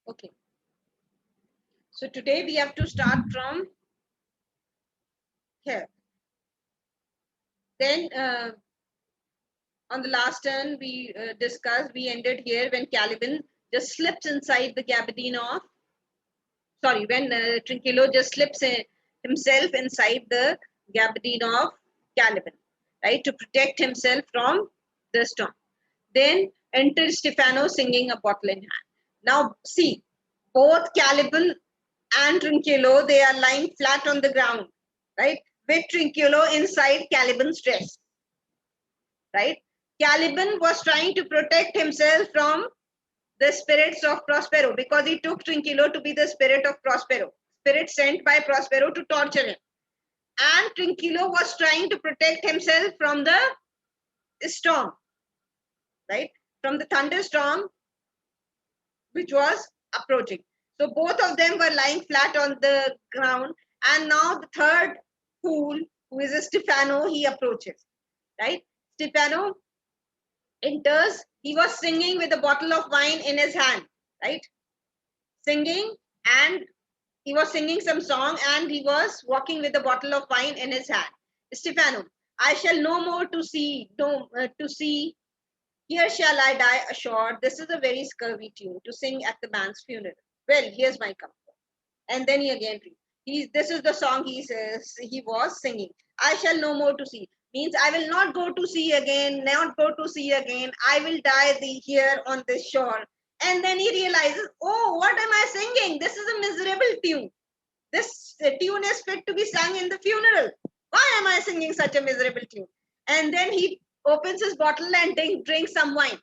Okay. So today we have to start from here. Then on the last turn we discussed, we ended here when Caliban just slips inside the gabardine of, sorry, when Trinculo just slips himself inside the gabardine of Caliban, right, to protect himself from the storm. Then enters Stephano singing a bottle in hand. Now see, both Caliban and Trinculo, they are lying flat on the ground, right, with Trinculo inside Caliban's dress, right. Caliban was trying to protect himself from the spirits of Prospero because he took Trinculo to be the spirit of Prospero, spirit sent by Prospero to torture him. And Trinculo was trying to protect himself from the storm, right, from the thunderstorm which was approaching. So both of them were lying flat on the ground, and now the third fool, who is a Stephano, he approaches, right. Stephano enters. He was singing with a bottle of wine in his hand, right, singing, and he was singing some song, and he was walking with a bottle of wine in his hand. Stephano, I shall no more to see, no, to see. Here shall I die assured. This is a very scurvy tune to sing at the man's funeral. Well, here's my comfort. And then he again reads. This is the song he says he was singing. I shall no more to see. Means I will not go to sea again, not go to sea again. I will die here on this shore. And then he realizes, oh, what am I singing? This is a miserable tune. This tune is fit to be sung in the funeral. Why am I singing such a miserable tune? And then he opens his bottle and drinks some wine,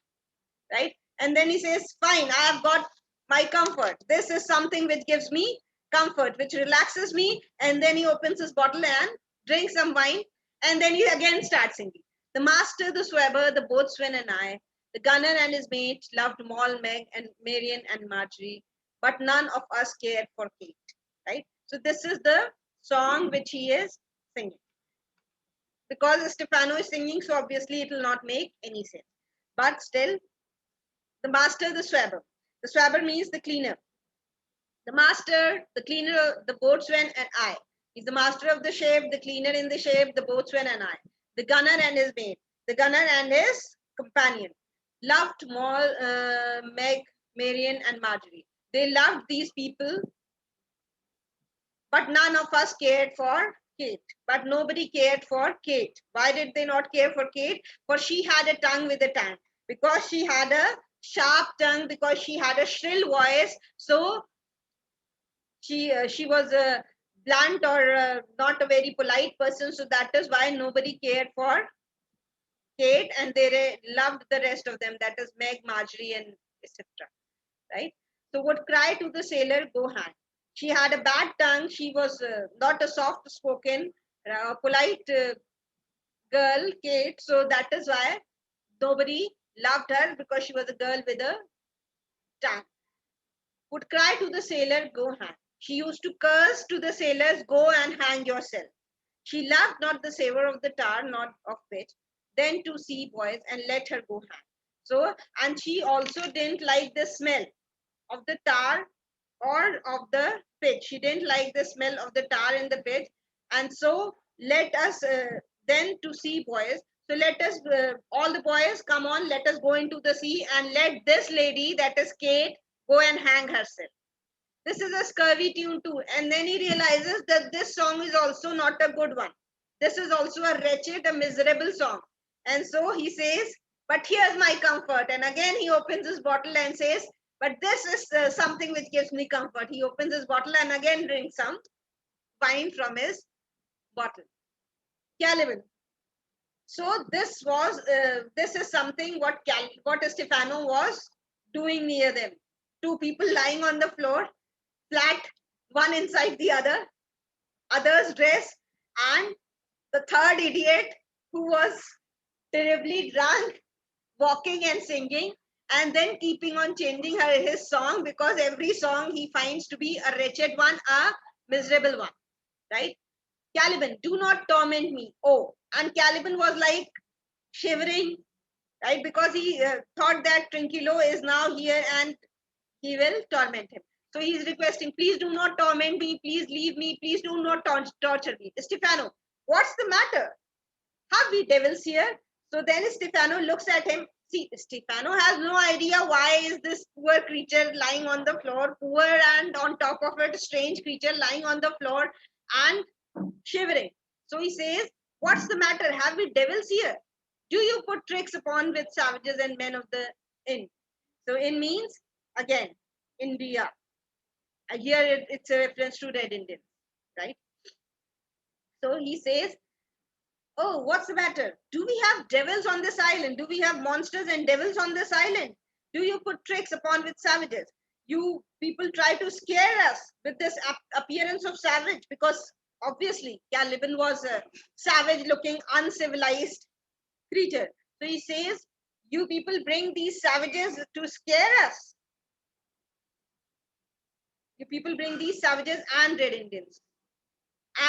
right? And then he says, fine, I have got my comfort. This is something which gives me comfort, which relaxes me. And then he opens his bottle and drinks some wine. And then he again starts singing. The master, the swabber, the boatswain, and I, the gunner and his mate loved Moll, Meg, and Marian and Marjorie, but none of us cared for Kate, right? So this is the song which he is singing. Because Stephano is singing, so obviously it will not make any sense. But still, the master, the swabber. The swabber means the cleaner. The master, the cleaner, the boatswain, and I. He's the master of the ship, the cleaner in the ship, the boatswain, and I. The gunner and his mate. The gunner and his companion. Loved Moll, Meg, Marian, and Marjorie. They loved these people, but none of us cared for Kate. But nobody cared for Kate. Why did they not care for Kate? For she had a tongue with a tang. Because she had a sharp tongue, because she had a shrill voice. So she was blunt or not a very polite person. So that is why nobody cared for Kate, and they loved the rest of them. That is Meg, Marjorie, and etc. Right? So would cry to the sailor, go hang. She had a bad tongue. She was not a soft-spoken, polite girl, Kate. So that is why nobody loved her, because she was a girl with a tongue. Would cry to the sailor, go hang. She used to curse to the sailors, go and hang yourself. She loved not the savor of the tar, not of pitch, then to see boys and let her go hang. So, and she also didn't like the smell of the tar or of the pitch. She didn't like the smell of the tar in the pitch. And so let us then to see boys. So let us, all the boys, come on, let us go into the sea and let this lady, that is Kate, go and hang herself. This is a scurvy tune too. And then he realizes that this song is also not a good one. This is also a wretched, a miserable song. And so he says, but here's my comfort. And again he opens his bottle and says, but this is something which gives me comfort. He opens his bottle and again drinks some wine from his bottle. Caliban. So this is something what Stephano was doing near them. Two people lying on the floor, flat, one inside the other's dress, and the third idiot who was terribly drunk, walking and singing, and then keeping on changing his song, because every song he finds to be a wretched one, a miserable one, right? Caliban, do not torment me. Oh, and Caliban was like shivering, right? Because he thought that Trinculo is now here and he will torment him. So he is requesting, please do not torment me, please leave me, please do not torture me. Stefano, what's the matter? Have we devils here? So then Stefano looks at him. See, Stefano has no idea why is this poor creature lying on the floor, poor, and on top of it, a strange creature lying on the floor and shivering. So he says, what's the matter? Have we devils here? Do you put tricks upon with savages and men of the inn? So in means, again, India. Here it's a reference to Red Indians, right? So he says, oh, what's the matter? Do we have devils on this island? Do we have monsters and devils on this island? Do you put tricks upon with savages? You people try to scare us with this appearance of savage, because obviously Caliban was a savage looking, uncivilized creature. So he says, you people bring these savages to scare us. You people bring these savages and Red Indians.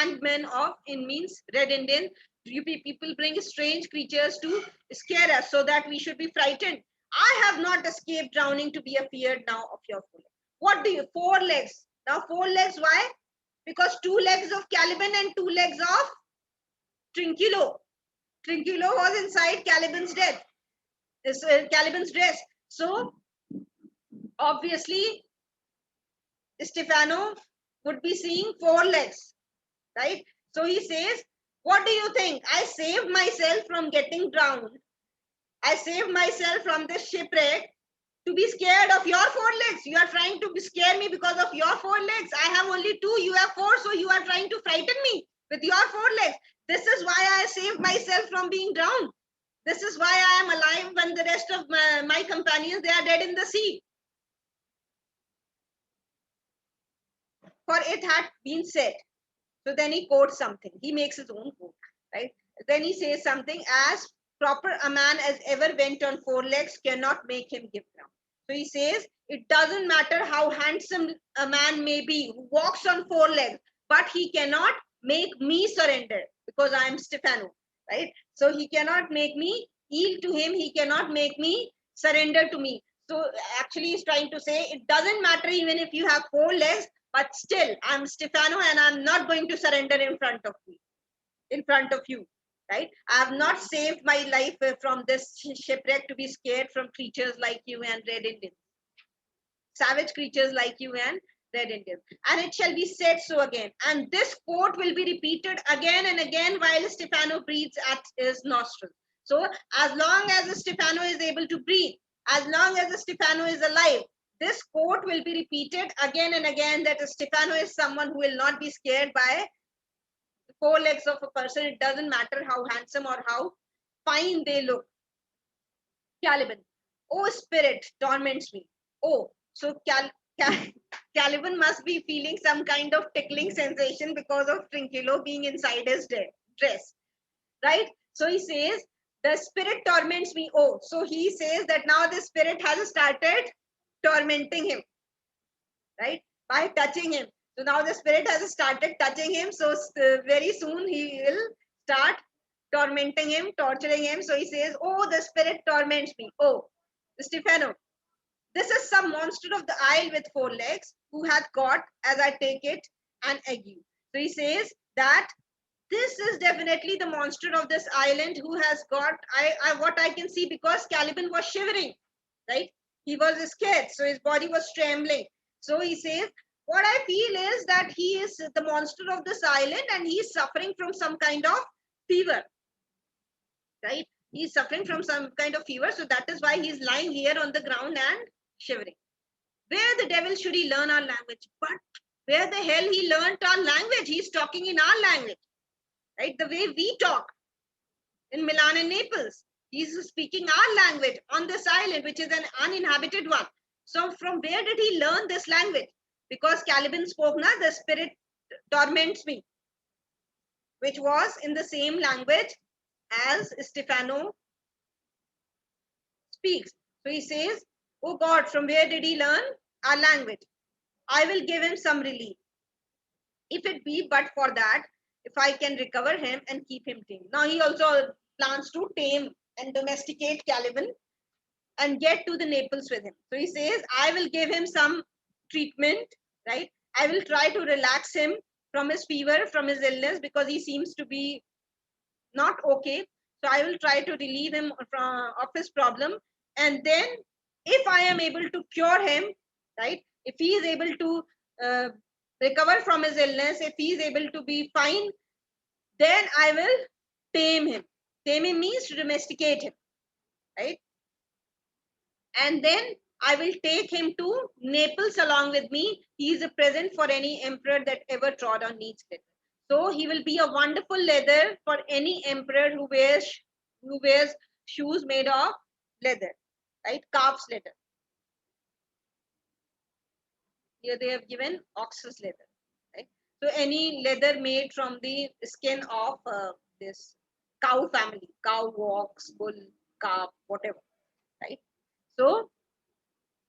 And men of in means Red Indian. You people bring strange creatures to scare us so that we should be frightened. I have not escaped drowning to be afeared now of your four legs. What do you? 4 legs. Now 4 legs, why? Because 2 legs of Caliban and 2 legs of Trinculo. Trinculo was inside Caliban's death. Caliban's dress. So obviously Stefano would be seeing 4 legs, right? So he says, what do you think? I saved myself from getting drowned. I saved myself from this shipwreck to be scared of your 4 legs. You are trying to scare me because of your 4 legs. I have only 2, you have 4, so you are trying to frighten me with your 4 legs. This is why I saved myself from being drowned. This is why I am alive when the rest of my companions, they are dead in the sea. For it had been said. So then he quotes something. He makes his own quote, right? Then he says something, as proper a man as ever went on 4 legs cannot make him give ground. So he says, it doesn't matter how handsome a man may be who walks on 4 legs, but he cannot make me surrender because I am Stefano, right? So he cannot make me yield to him. He cannot make me surrender to me. So actually he's trying to say, it doesn't matter even if you have 4 legs, but still I'm Stefano and I'm not going to surrender in front of you, right? I have not saved my life from this shipwreck to be scared from creatures like you and Red Indians, savage creatures like you and Red Indians. And it shall be said so again. And this quote will be repeated again and again while Stefano breathes at his nostrils. So as long as Stefano is able to breathe, as long as Stefano is alive, this quote will be repeated again and again, that Stefano is someone who will not be scared by the 4 legs of a person. It doesn't matter how handsome or how fine they look. Caliban, oh spirit, torments me. Oh, so Caliban must be feeling some kind of tickling sensation because of Trinculo being inside his dress, right? So he says, the spirit torments me. Oh, so he says that now the spirit has started tormenting him, right? By touching him. So now the spirit has started touching him. So very soon he will start tormenting him, torturing him. So he says, oh, the spirit torments me. Oh, Stefano, this is some monster of the isle with 4 legs who hath got, as I take it, an ague. So he says that this is definitely the monster of this island who has got, what I can see, because Caliban was shivering, right? He was scared, so his body was trembling. So he says, what I feel is that he is the monster of this island and he is suffering from some kind of fever, right? He is suffering from some kind of fever. So that is why he is lying here on the ground and shivering. Where the devil should he learn our language? But where the hell he learned our language? He's talking in our language, right? The way we talk in Milan and Naples. He's speaking our language on this island, which is an uninhabited one. So from where did he learn this language? Because Caliban spoke, na, the spirit torments me, which was in the same language as Stefano speaks. So he says, oh God, from where did he learn our language? I will give him some relief. If it be but for that, if I can recover him and keep him tame. Now he also plans to tame and domesticate Caliban and get to the Naples with him. So he says, I will give him some treatment, right? I will try to relax him from his fever, from his illness, because he seems to be not okay. So I will try to relieve him of his problem. And then if I am able to cure him, right? If he is able to uh, recover from his illness, if he is able to be fine, then I will tame him. Tame him means to domesticate him, right? And then I will take him to Naples along with me. He is a present for any emperor that ever trod on needs leather. So he will be a wonderful leather for any emperor who wears shoes made of leather, right? Calf's leather. Here they have given ox's leather, right? So any leather made from the skin of this cow family, cow, ox, bull, calf, whatever, right? So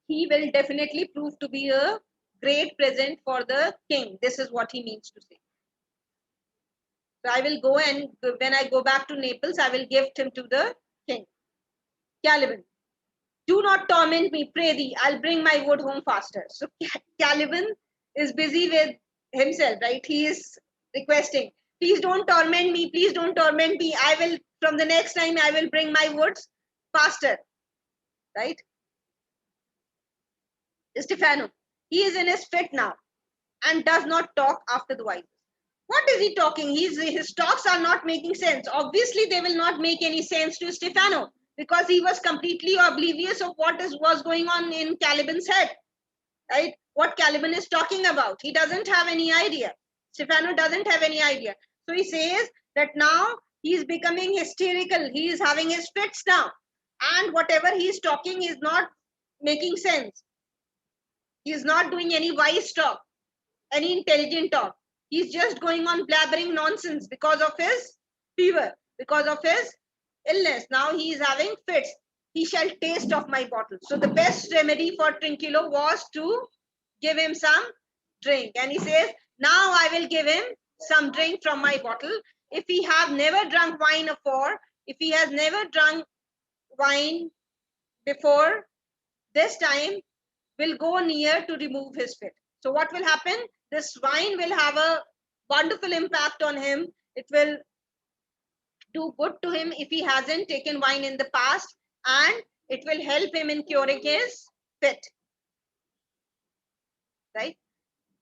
he will definitely prove to be a great present for the king. This is what he means to say. So I will go, and when I go back to Naples, I will gift him to the king. Caliban, do not torment me, pray thee. I'll bring my wood home faster. So Caliban is busy with himself, right? He is requesting, please don't torment me, please don't torment me. I will, from the next time, I will bring my woods faster, right? Stefano, he is in his fit now and does not talk after the wife. What is he talking? His talks are not making sense. Obviously, they will not make any sense to Stefano because he was completely oblivious of was going on in Caliban's head, right? What Caliban is talking about. He doesn't have any idea. Stefano doesn't have any idea. So he says that now he is becoming hysterical. He is having his fits now. And whatever he is talking is not making sense. He is not doing any wise talk, any intelligent talk. He's just going on blabbering nonsense because of his fever, because of his illness. Now he is having fits. He shall taste of my bottle. So the best remedy for Trinculo was to give him some drink. And he says, now I will give him some drink from my bottle. If he have never drunk wine before, if he has never drunk wine before, this time will go near to remove his fit. So what will happen? This wine will have a wonderful impact on him. It will do good to him if he hasn't taken wine in the past, and it will help him in curing his fit. Right?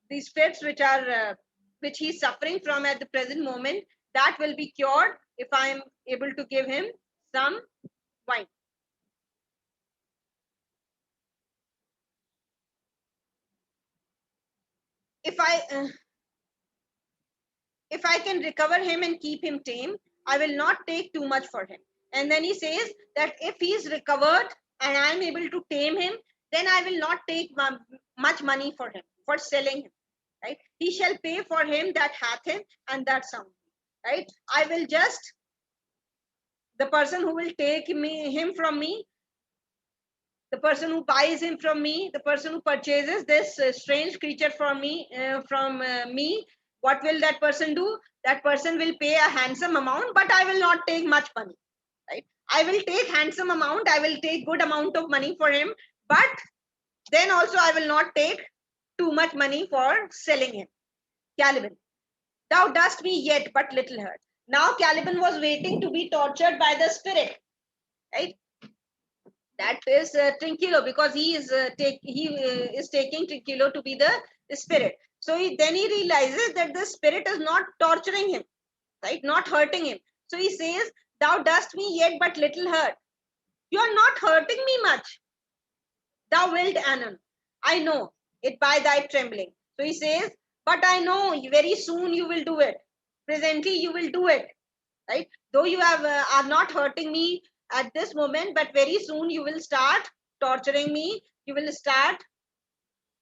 These fits which he's suffering from at the present moment, that will be cured if I'm able to give him some wine. If I can recover him and keep him tame, I will not take too much for him. And then he says that if he is recovered and I am able to tame him, then I will not take much money for him, for selling him. Right? He shall pay for him that hath him and that sound. Right? I will just, the person who will take him from me, the person who buys him from me, the person who purchases this strange creature from me, what will that person do? That person will pay a handsome amount, but I will not take much money, right? I will take handsome amount, I will take good amount of money for him, but then also I will not take too much money for selling him. Caliban, thou dost me yet but little hurt. Now Caliban was waiting to be tortured by the spirit, right? That is Trinculo, because he is taking Trinculo to be the spirit. So then he realizes that the spirit is not torturing him, right? Not hurting him. So he says, thou dost me yet but little hurt. You are not hurting me much. Thou wilt anon. I know it by thy trembling. So he says, but I know very soon you will do it. Presently you will do it, right? Though you are not hurting me at this moment, but very soon you will start torturing me, you will start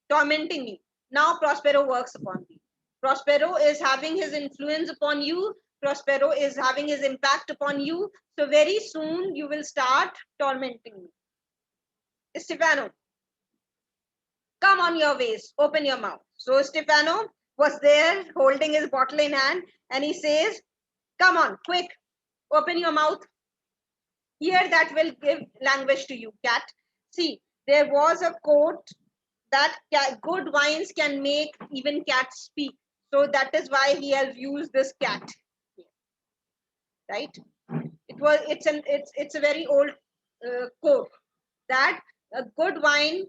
tormenting me. Now Prospero works upon me. Prospero is having his influence upon you. Prospero is having his impact upon you. So very soon you will start tormenting me. Stefano, come on your ways, open your mouth. So Stefano was there holding his bottle in hand, and he says, come on, quick, open your mouth. Here that will give language to you, cat. See, there was a quote that good wines can make even cats speak. So that is why he has used this cat, right? It's a very old quote that a good wine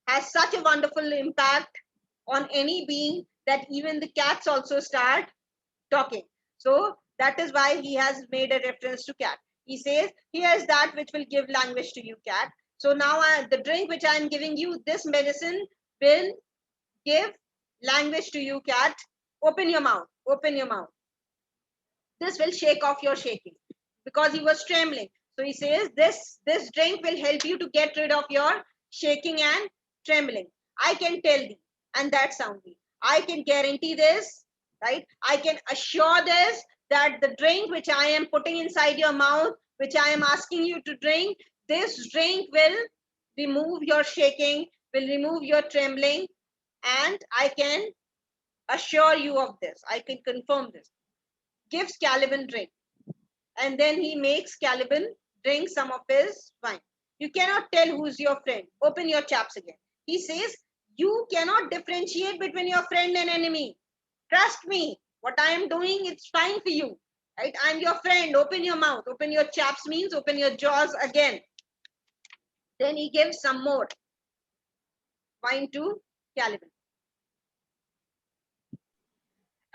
has such a wonderful impact on any being that even the cats also start talking. So that is why he has made a reference to cat. He says, here's that which will give language to you, cat. So now the drink which I am giving you, this medicine will give language to you, cat. Open your mouth. Open your mouth. This will shake off your shaking, because he was trembling. So he says, this drink will help you to get rid of your shaking and trembling. I can tell thee, and that soundly. I can guarantee this, right? I can assure this, that the drink which I am putting inside your mouth, which I am asking you to drink, this drink will remove your shaking, will remove your trembling, and I can assure you of this. I can confirm this. Gives Caliban drink, and then he makes Caliban drink some of his wine. You cannot tell who's your friend. Open your chaps again. He says, you cannot differentiate between your friend and enemy. Trust me, what I am doing, it's fine for you. Right? I'm your friend. Open your mouth. Open your chaps means open your jaws again. Then he gives some more wine to Caliban.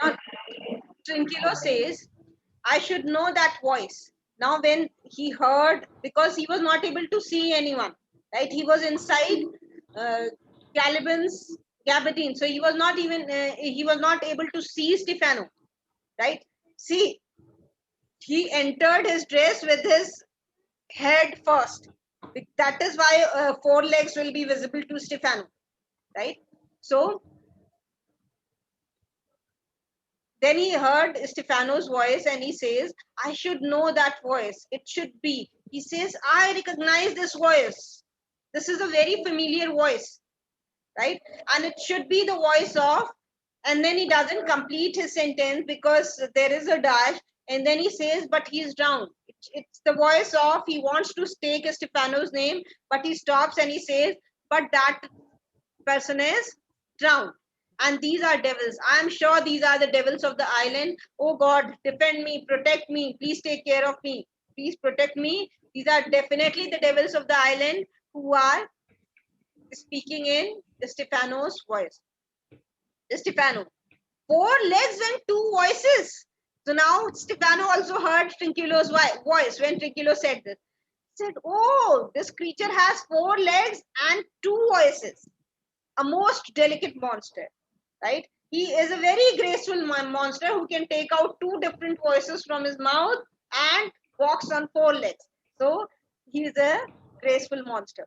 Now, Trinculo says, I should know that voice. Now, when he heard, because he was not able to see anyone, right? He was inside uh, Caliban's gabardine, so he was not even he was not able to see Stephano, right? See, he entered his dress with his head first. That is why four legs will be visible to Stephano, right? So then he heard Stefano's voice and he says, I should know that voice. It should be. He says, I recognize this voice. This is a very familiar voice, right? And it should be the voice of, and then he doesn't complete his sentence because there is a dash. And then he says, but he's drowned. It's the voice of, he wants to stake Stefano's name, but he stops and he says, but that person is drowned. And these are devils. I am sure these are the devils of the island. Oh God, defend me, protect me, please take care of me, please protect me. These are definitely the devils of the island who are speaking in Stefano's voice. Stefano, four legs and two voices. So now Stefano also heard Trinculo's voice when Trinculo said this. He said, oh, this creature has four legs and two voices. A most delicate monster, right? He is a very graceful monster who can take out two different voices from his mouth and walks on four legs. So he is a graceful monster.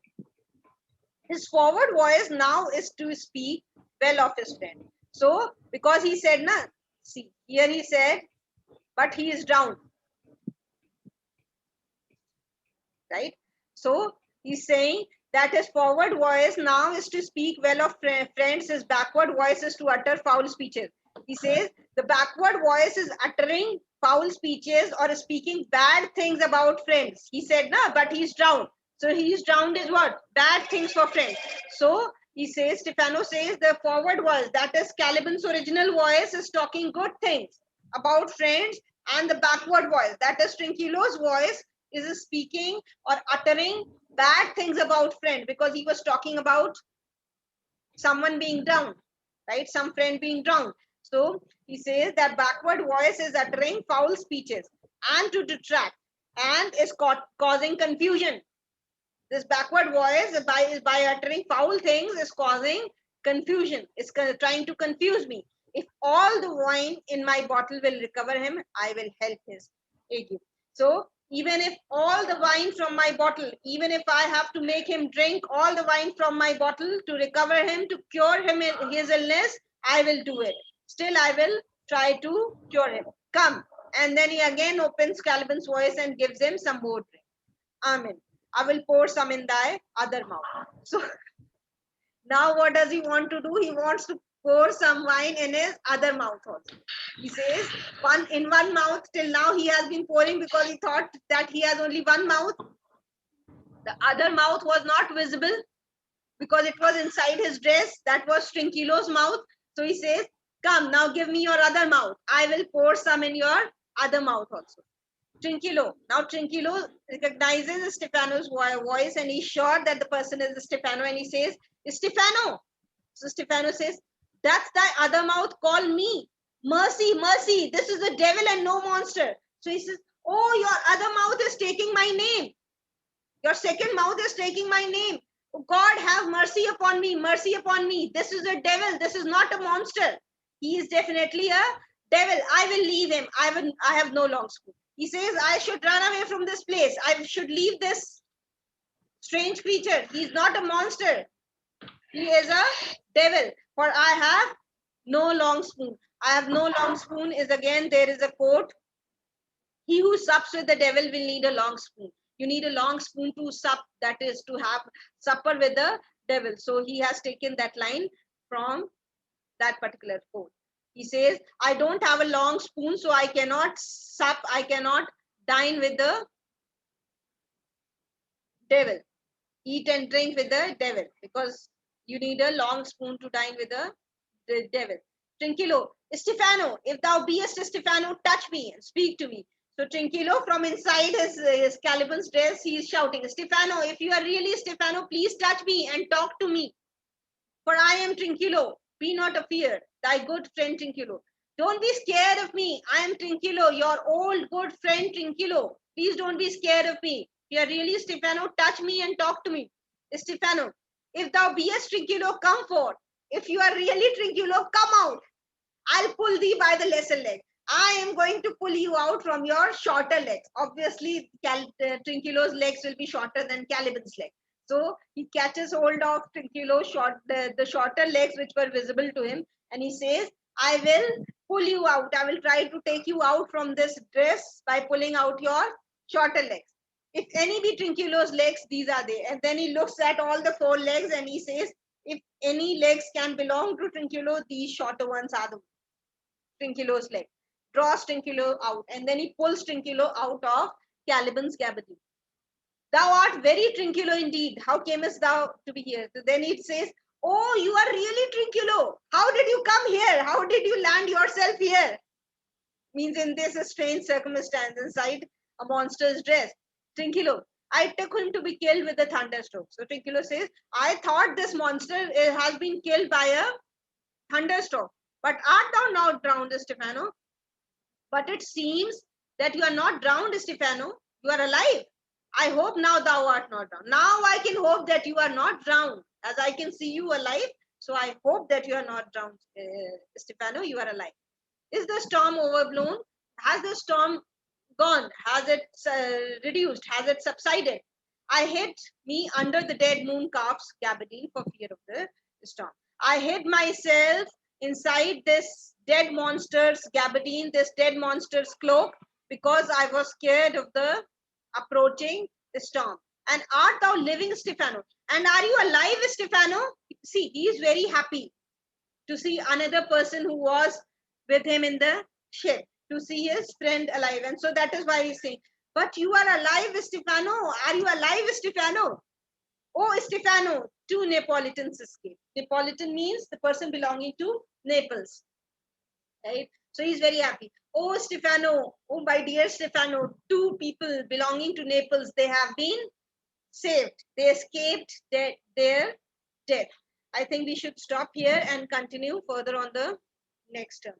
His forward voice now is to speak well of his friend. So because he said, na, see, here he said, but he is down, right? So he's saying that his forward voice now is to speak well of friends. His backward voice is to utter foul speeches. He says the backward voice is uttering foul speeches or speaking bad things about friends. He said, no, but he's drowned. So he's drowned is what? Bad things for friends. So he says, Stefano says the forward voice, that is Caliban's original voice, is talking good things about friends, and the backward voice, that is Trinculo's voice, is speaking or uttering bad things about friend, because he was talking about someone being drowned, right? Some friend being drowned. So he says that backward voice is uttering foul speeches and to detract and is causing confusion. This backward voice by uttering foul things is causing confusion. It's trying to confuse me. If all the wine in my bottle will recover him, I will help his ague. So even if all the wine from my bottle, even if I have to make him drink all the wine from my bottle to recover him, to cure him in his illness, I will do it. Still, I will try to cure him. Come. And then he again opens Caliban's voice and gives him some more drink. Amen. I will pour some in thy other mouth. So now what does he want to do? He wants to pour some wine in his other mouth also. He says, one mouth, till now he has been pouring because he thought that he has only one mouth. The other mouth was not visible because it was inside his dress. That was Trinkilo's mouth. So he says, come, now give me your other mouth. I will pour some in your other mouth also. Trinkilo. Now Trinkilo recognizes Stefano's voice and he's sure that the person is Stefano and he says, Stefano. So Stefano says, that's thy other mouth, call me. Mercy, mercy, this is the devil and no monster. So he says, oh, your other mouth is taking my name. Your second mouth is taking my name. Oh, God, have mercy upon me, mercy upon me. This is a devil, this is not a monster. He is definitely a devil. I will leave him. I have no long spoon. He says, I should run away from this place. I should leave this strange creature. He is not a monster. He is a devil. For I have no long spoon. I have no long spoon is again, there is a quote. He who sups with the devil will need a long spoon. You need a long spoon to sup, that is to have supper with the devil. So he has taken that line from that particular quote. He says, I don't have a long spoon, so I cannot sup, I cannot dine with the devil. Eat and drink with the devil, because you need a long spoon to dine with the devil. Trinkilo, Stefano, if thou beest Stefano, touch me and speak to me. So Trinkilo, from inside his Caliban's dress, he is shouting, Stefano, if you are really Stefano, please touch me and talk to me. For I am Trinkilo. Be not afeard, thy good friend Trinkilo. Don't be scared of me. I am Trinkilo, your old good friend Trinkilo. Please don't be scared of me. If you are really Stefano, touch me and talk to me. Stefano, if thou beest Trinkilo, come forth. If you are really Trinkilo, come out. I'll pull thee by the lesser leg. I am going to pull you out from your shorter legs. Obviously, Trinkilo's legs will be shorter than Caliban's leg. So he catches hold of Trinkilo's the shorter legs which were visible to him, and he says, I will pull you out. I will try to take you out from this dress by pulling out your shorter legs. If any be Trinkilo's legs, these are they. And then he looks at all the four legs and he says, if any legs can belong to Trinkilo, these shorter ones are the Trinkilo's leg. Draws Trinkilo out, and then he pulls Trinkilo out of Caliban's gabardine. Thou art very Trinkilo indeed. How camest thou to be here? So then it says, oh, you are really Trinkilo. How did you come here? How did you land yourself here? Means in this strange circumstance inside a monster's dress. Trinkilo, I took him to be killed with a thunderstroke. So Trinkilo says, I thought this monster has been killed by a thunderstroke. But art thou not drowned, Stefano? But it seems that you are not drowned, Stefano. You are alive. I hope now thou art not drowned. Now I can hope that you are not drowned, as I can see you alive. So I hope that you are not drowned, Stefano. You are alive. Is the storm overblown? Has the storm gone? Has it reduced? Has it subsided? I hid me under the dead moon calf's gabardine for fear of the storm. I hid myself inside this dead monster's gabardine, this dead monster's cloak, because I was scared of the approaching storm. And art thou living, Stefano? And are you alive, Stefano? See, he is very happy to see another person who was with him in the ship, to see his friend alive. And so that is why he's saying, but you are alive, Stefano. Are you alive, Stefano? Oh, Stefano, two Neapolitans escaped. Neapolitan means the person belonging to Naples, right? So he's very happy. Oh, Stefano, oh, my dear Stefano, two people belonging to Naples, they have been saved. They escaped their death. I think we should stop here and continue further on the next term.